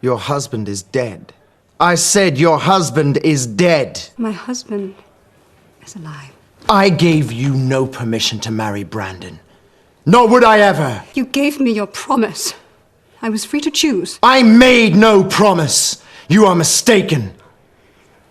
Your husband is dead. I said your husband is dead. My husband is alive. I gave you no permission to marry Brandon. Nor would I ever. You gave me your promise. I was free to choose. I made no promise. You are mistaken.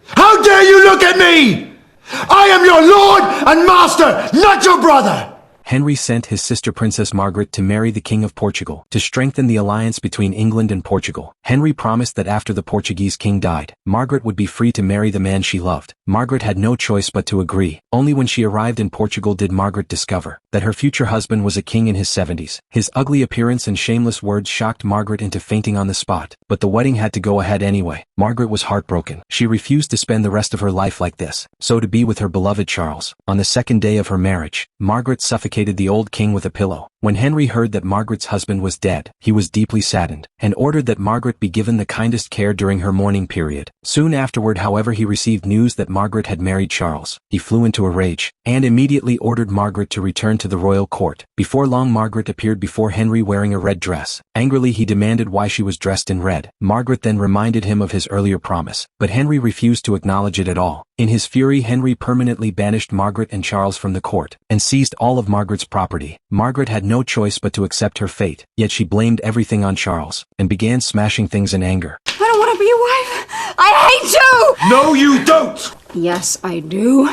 How dare you look at me? I am your lord and master, not your brother! Henry sent his sister Princess Margaret to marry the King of Portugal to strengthen the alliance between England and Portugal. Henry promised that after the Portuguese king died, Margaret would be free to marry the man she loved. Margaret had no choice but to agree. Only when she arrived in Portugal did Margaret discover that her future husband was a king in his 70s. His ugly appearance and shameless words shocked Margaret into fainting on the spot, but the wedding had to go ahead anyway. Margaret was heartbroken. She refused to spend the rest of her life like this, so to be with her beloved Charles. On the second day of her marriage, Margaret suffocated the old king with a pillow. When Henry heard that Margaret's husband was dead, he was deeply saddened, and ordered that Margaret be given the kindest care during her mourning period. Soon afterward, however, he received news that Margaret had married Charles. He flew into a rage, and immediately ordered Margaret to return to the royal court. Before long, Margaret appeared before Henry wearing a red dress. Angrily, he demanded why she was dressed in red. Margaret then reminded him of his earlier promise, but Henry refused to acknowledge it at all. In his fury, Henry permanently banished Margaret and Charles from the court, and seized all of Margaret's property. Margaret had no choice but to accept her fate, yet she blamed everything on Charles, and began smashing things in anger. I don't want to be your wife. I hate you! No, you don't! Yes, I do.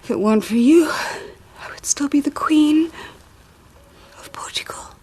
If it weren't for you, I would still be the Queen of Portugal.